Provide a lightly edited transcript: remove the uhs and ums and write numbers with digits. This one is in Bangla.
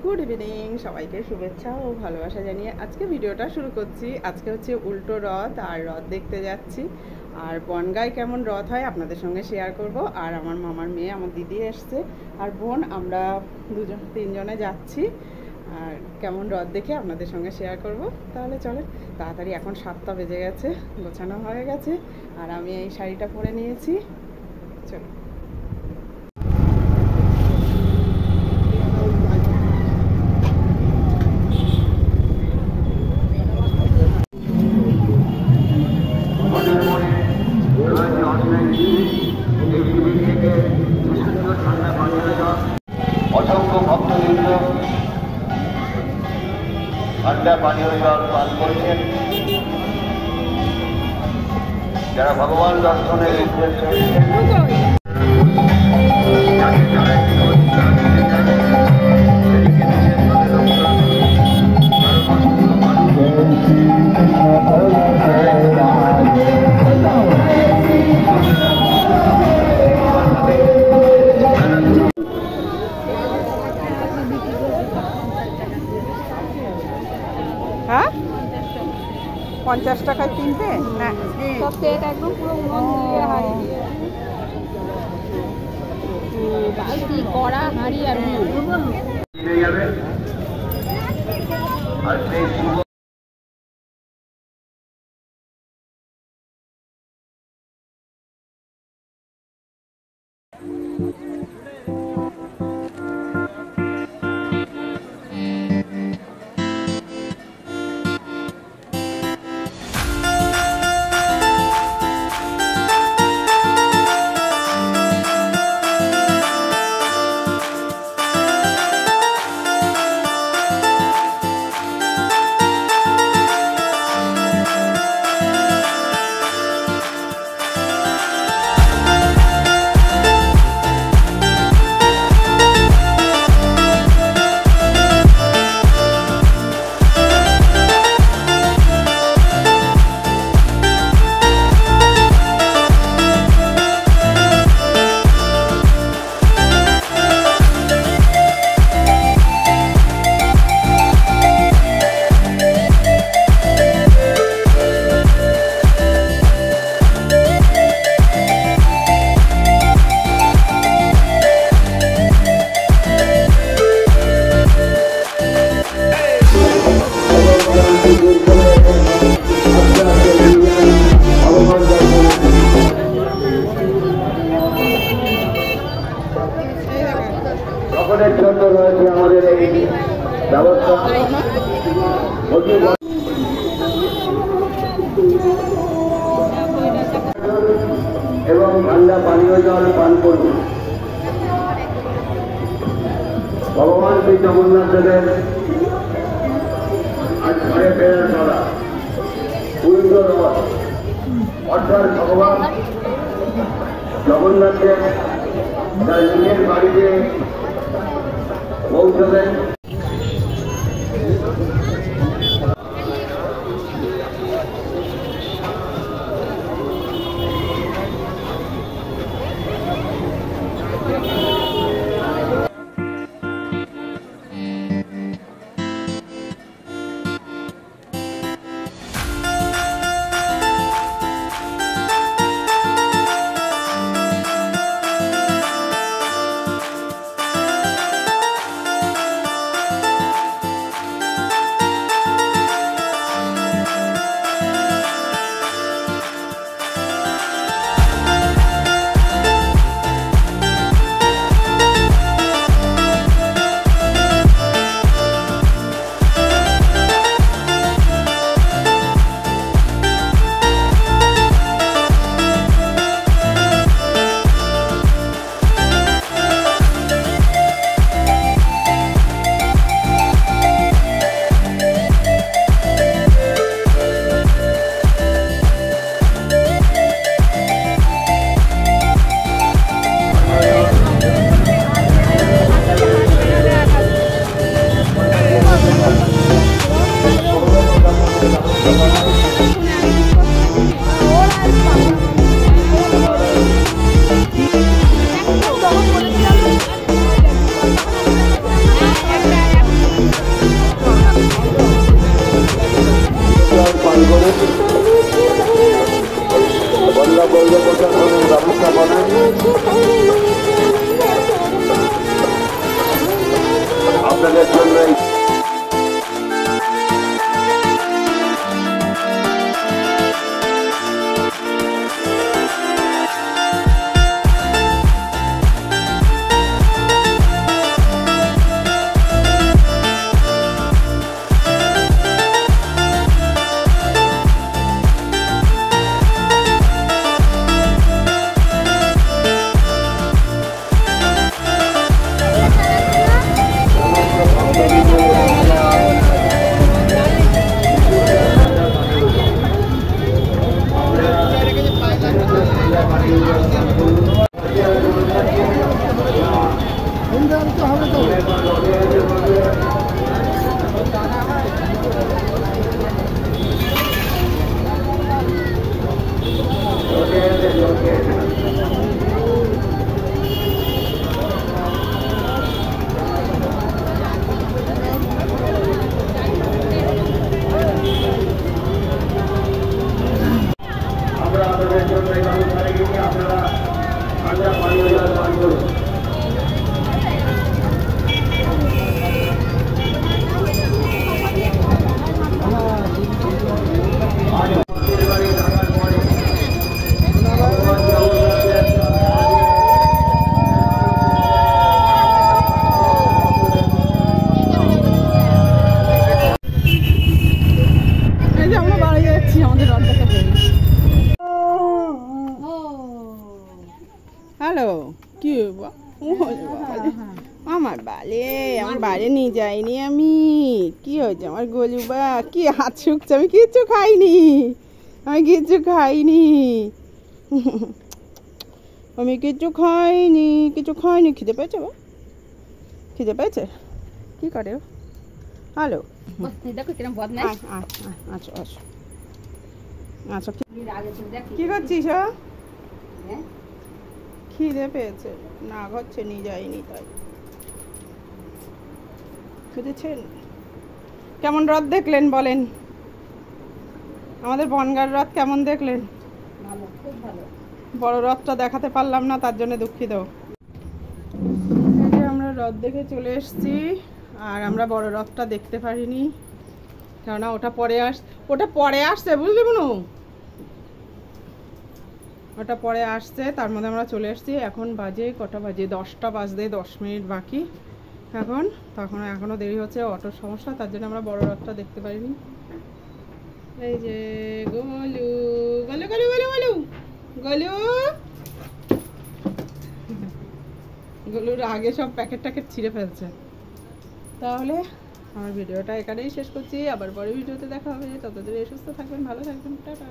গুড ইভিনিং, সবাইকে শুভেচ্ছা ও ভালোবাসা জানিয়ে আজকে ভিডিওটা শুরু করছি। আজকে হচ্ছে উল্টো রথ, আর রথ দেখতে যাচ্ছি। আর বনগাঁয় কেমন রথ হয় আপনাদের সঙ্গে শেয়ার করব। আর আমার মামার মেয়ে, আমার দিদি এসছে, আর বোন, আমরা তিনজনে যাচ্ছি। আর কেমন রথ দেখে আপনাদের সঙ্গে শেয়ার করব। তাহলে চলে তাড়াতাড়ি, এখন 7টা বেজে গেছে, গোছানো হয়ে গেছে, আর আমি এই শাড়িটা পরে নিয়েছি। চলো। অসংখ্য ভক্তবৃন্দ ঠান্ডা পানীয় জল পান করছেন, যারা ভগবান দর্শনের উদ্দেশ্যে হ্যাঁ, 50 টাকায় তিনটে না, সেট একদম পুরো উনুন দিয়ে হাঁড়ি দিয়ে বালতি কড়া হাঁড়ি আর যাবে। আর সেই সকলের জন্য রয়েছে আমাদের এই ব্যবস্থা। এবং ঠান্ডা পানীয় জল পান করুন। ভগবান শ্রী জগন্নাথ দেবের আজ ঘরে ফেরার চলা উল্টো রথ, অর্থাৎ ভগবান জগন্নাথের তার নিজের বাড়িতে পৌঁছবেন। আরে নিয়ে যাইনি আমি। কি হয়েছে আমার গলু বা কি হাত শুকছে? আমি কিচ্ছু খাইনি, আমি কিচ্ছু খাইনি, আমি কিচ্ছু খাইনি, কিছু খাইনি। খিদে পেয়েছে বা? খিদে পেয়েছে? কি করে ও? হ্যালো, দেখো কিরম বদমাইশ। আচ্ছা আচ্ছা আচ্ছা। কি করছিস? খিদে পেয়েছে, না হচ্ছে নিয়ে যাইনি তাই। বুঝেছেন? কেমন রথ দেখলেন বলেন? আমাদের বনগাঁর রথ কেমন দেখলেন? ভালো, খুব ভালো। বড় রথটা দেখাতে পারলাম না, তার জন্য দুঃখিত। এই যে আমরা রথ দেখে চলে এসেছি, আর আমরা বড় রথটা দেখতে পারিনি, কেননা ওটা পরে আসছে বুঝলি বুনু, ওটা পরে আসছে। তার মধ্যে আমরা চলে এসেছি। এখন বাজে কটা বাজে? 10টা বাজতে 10 মিনিট বাকি তখন এখনো দেরি হচ্ছে, অটোর সমস্যা, তার জন্য আমরা বড় রথটা দেখতে পারিনি। এই যে গলু গলু গলু গলু গলু গলু গলুর আগে সব প্যাকেট ট্যাকেট ছিঁড়ে ফেলছে। তাহলে আমার ভিডিওটা এখানেই শেষ করছি, আবার পরে ভিডিওতে দেখা হবে। ততদিন সুস্থ থাকবেন, ভালো থাকবেন, টাটা।